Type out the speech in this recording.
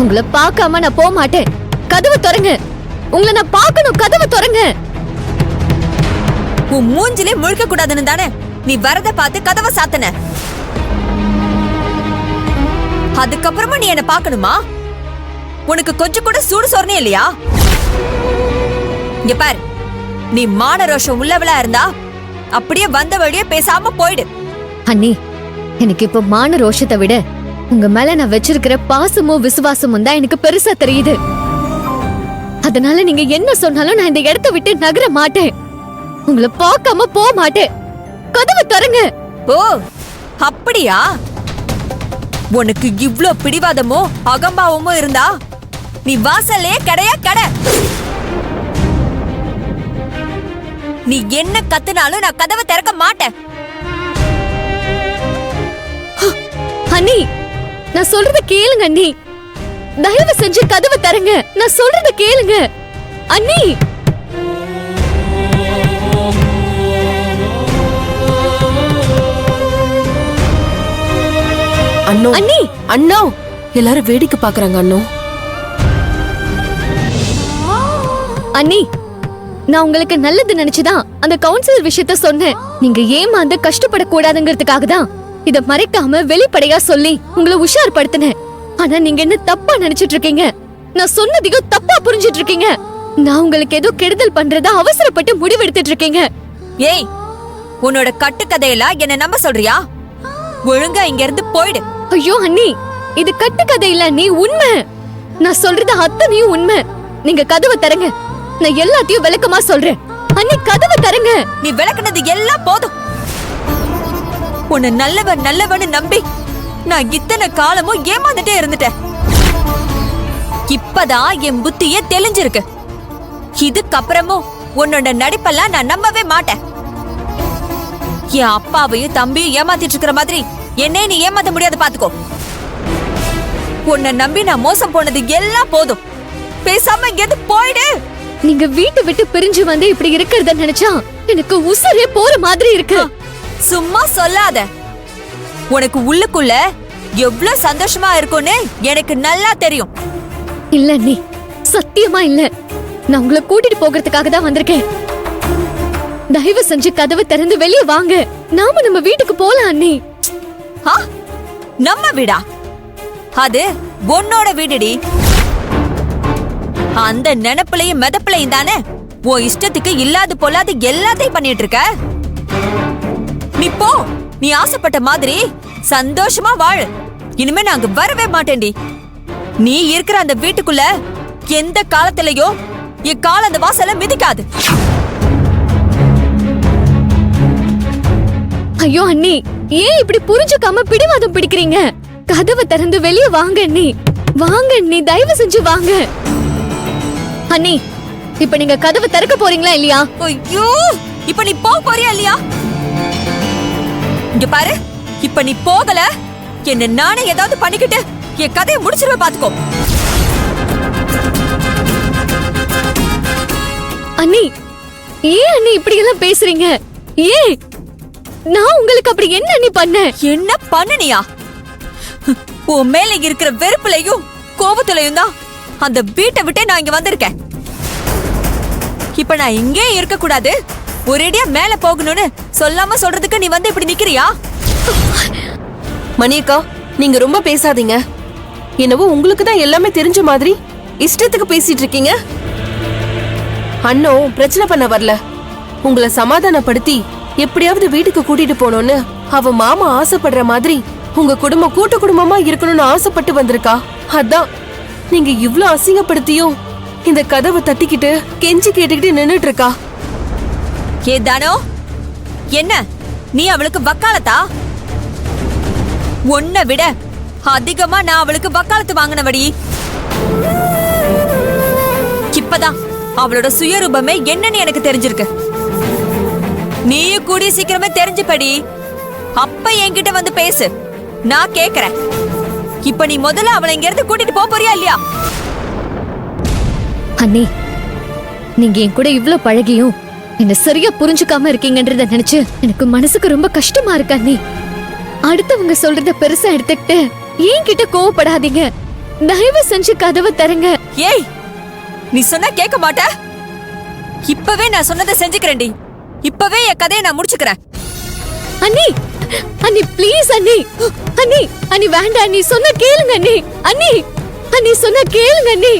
உங்களை பார்க்காம நான் போக மாட்டேன். கதவை திறங்க. உங்களை நான் பார்க்கணும். கதவை திறங்க. உன் மூஞ்சிலே முழுக்க கூடாதுன்னு தானே நீ வரத பார்த்து கதவை சாத்தன. அதுக்கப்புறமா நீ என்ன பார்க்கணுமா? உனக்கு கொஞ்சம் கூட சூடு சொரணே இல்லையா? இங்க பாரு, நீ மான ரோஷம் உள்ளவளா இருந்தா அப்படியே வந்த வழியே பேசாம போயிடு. அண்ணி, எனக்கு இப்ப மான ரோஷத்தை விட உங்க மேல நான் வச்சிருக்கிற பாசமும் விசுவாசமும் தான் எனக்கு பெருசா தெரியுது. அதனால நீங்க என்ன சொன்னாலும் நான் இந்த இடத்தை விட்டு நகர மாட்டேன். உங்களை பார்க்காம போக மாட்டேன். கதவை திறங்க. ஓ அப்படியா? உனக்கு இவ்ளோ பிடிவாதமோ அகம்பாவமோ இருந்தா நீ வாசல்லே கடையா கடை. நீ என்ன கத்துனாலும் நான் கதவை திறக்க மாட்டேன். அண்ணி, நான் சொல்றத கேளுங்க அண்ணி. தயவு செஞ்சு கதவை திறங்க. நான் சொல்றத கேளுங்க அண்ணி. அண்ணோ, அண்ணி, அண்ணா, எல்லாரும் வேடிக்கை பாக்குறாங்க. அண்ணோ, அண்ணி, நான் உங்களுக்கு நல்லது நினைச்சுதான் அந்த கவுன்சிலர் விஷயத்த சொன்னேன். நீங்க ஏமாந்து கஷ்டப்படக்கூடாதுங்கிறதுக்காக தான் இத மறைக்காம வெளிப்படையா சொல்லி உங்களை உஷார்படுத்தினேன். ஆனா நீங்க என்ன தப்பா நினைச்சிட்டு இருக்கீங்க. நான் சொன்னதையும் தப்பா புரிஞ்சிட்டு இருக்கீங்க. நான் உங்களுக்கு ஏதோ கெடுதல் பண்றதா அவசரப்பட்டு முடிவெடுத்துட்டு இருக்கீங்க. ஏய், உன்னோட கட்டுக்கதையெல்லாம் என்ன நம்ப சொல்றியா? ஒழுங்கா இங்க இருந்து போயிடு. ஐயோ அண்ணி, இது கட்டுக்கதை இல்ல, நீ உண்மை. நான் சொல்றது அத்தனையும் உண்மை. நீங்க கதவை தரங்க. நான் எல்லாத்தையும் விளக்கமா சொல்றேன். அண்ணி, கதவை தரங்க. நீ விளக்குனது எல்லாம் போதும். உன்னை நல்லவன் நல்லவன்னு நம்பி நான் இத்தனை காலமும் ஏமாந்துட்டே இருந்துட்டேன். இப்பதான் என் புத்தியே தெளிஞ்சிருக்கு. இதுக்கப்புறமும் உன்னோட நடிப்பெல்லாம் நான் நம்பவே மாட்டேன். என் அப்பாவையும் தம்பியும் ஏமாத்திட்டு இருக்கிற மாதிரி என்னே நீ ஏமாத்த முடியாது, பாத்துக்கோ. உன்னை நம்பி நான் மோசம் போனது எல்லாம் போதும். பேசாம இங்கிருந்து போயிடு. நீங்க வீட்டை விட்டு பிரிஞ்சு வந்து இப்படி இருக்கிறத நினைச்சா எனக்கு உசுரே போற மாதிரி இருக்கு. சும்மா சொல்லாத. உனக்கு உள்ளுக்குள்ள எவ்வளவு சந்தோஷமா இருக்கும்னு எனக்கு நல்லா தெரியும். இல்ல அண்ணி, சத்தியமா இல்ல. நான் உங்களை கூட்டிட்டு போகிறதுக்காக தான் வந்திருக்கேன். தயவு செஞ்சு கதவை திறந்து வெளியே வாங்க. நாம நம்ம வீட்டுக்கு போலாம் அண்ணி. நம்ம வீடா? அது உன்னோட வீடுடி. அந்த நினைப்புலையும் மெதப்புலையும் தானே உன் இஷ்டத்துக்கு இல்லாது பொல்லாது எல்லாத்தையும் பண்ணிட்டு இருக்க. நீ போ. நீ ஆசைப்பட்ட மாதிரி சந்தோஷமா வாழு. இனிமே நாங்க வரவே மாட்டேன்டி. நீ இருக்கிற அந்த வீட்டுக்குள்ள எந்த காலத்திலயோ என் கால அந்த வாசல மிதிக்காது. ஐயோ அண்ணி, ஏன் இப்படி புரிஞ்சுக்காம பிடிவாதம் பிடிக்கிறீங்க? கதவை திறந்து வெளியே வாங்க அண்ணி. வாங்க அண்ணி, தயவு செஞ்சு வாங்க. அண்ணி, இப்ப நீங்க கதவை திறக்க போறீங்களா இல்லையா? ஐயோ, இப்ப நீ போறியா இல்லையா? இங்க பாரு, இப்ப நீ போகல என்ன நானே ஏதாவது பண்ணிக்கிட்டு என் கதையை முடிச்சிருவ, பாத்துக்கோ. அண்ணி, ஏன் அண்ணி இப்படி எல்லாம் பேசுறீங்க? ஏன்? நான் உங்களுக்கு அப்படி என்ன அண்ணி பண்ணேன்? என்ன பண்ணனியா? உன் மேல இருக்கிற வெறுப்புலையும் கோபத்துலையும் தான் அந்த வீட்டை விட்டே நான் இங்க வந்திருக்கேன். இப்ப நான் இங்கே இருக்க கூடாது, ஒரேடியா மேல போகணும்னு சொல்லாம சொல்றதுக்கு நீ வந்து இப்படி நிக்கிறியா? மணியக்கா, நீங்க ரொம்ப பேசாதீங்க. என்னவோ உங்களுக்கு தான் எல்லாமே தெரிஞ்ச மாதிரி இஷ்டத்துக்கு பேசிட்டு இருக்கீங்க. அண்ணோ பிரச்சனை பண்ண வரல, உங்களை சமாதானப்படுத்தி எப்படியாவது வீட்டுக்கு கூட்டிட்டு போனோன்னு அவ மாமா ஆசைப்படுற மாதிரி உங்க குடும்பம் கூட்டு குடும்பமா இருக்கணும்னு ஆசைப்பட்டு வந்திருக்கா. அதான் நீங்க இவ்ளோ அசிங்கப்படுத்தியும் இந்த கதவை தட்டிக்கிட்டு கெஞ்சி கேட்டுக்கிட்டு நின்னுட்டு இருக்கா. ஏதானோ என்ன நீ அவளுக்கு வக்காலத்தா? உன்னை விட அதிகமா நான் அவளுக்கு வக்காலத்து வாங்கினவடி. இப்பதான் அவளோட சுயரூபமே என்னன்னு எனக்கு தெரிஞ்சிருக்கு. நீயும் கூடிய சீக்கிரமே தெரிஞ்சுப்படி. அப்ப என்கிட்ட வந்து பேசு, நான் கேக்குறேன். இப்ப நீ முதல்ல அவளை இங்க இருந்து கூட்டிட்டு போறியா இல்லையா? அண்ணி, நீங்க என் கூட இவ்ளோ பழகியும் என்ன சரியா புரிஞ்சுக்காம இருக்கீங்கன்றத நினைச்சு எனக்கு மனசுக்கு ரொம்ப கஷ்டமா இருக்கு அண்ணி. அடுத்தவங்க சொல்றத பெருசா எடுத்துக்கிட்டு என்கிட்ட கோவப்படாதீங்க. தயவு செஞ்சு கதவை தரங்க. ஏய், நீ சொன்னா கேட்க மாட்ட? இப்பவே நான் சொன்னதை செஞ்சுக்கிறேன்டி. இப்பவே என் கதையை நான் முடிச்சுக்கிறேன். அண்ணி, அண்ணி ப்ளீஸ் அண்ணி. அண்ணி, அண்ணி வேண்டாம், நீ சொன்ன கேளுங்க அண்ணி. அண்ணி, அண்ணி சொன்ன கேளுங்க அண்ணி.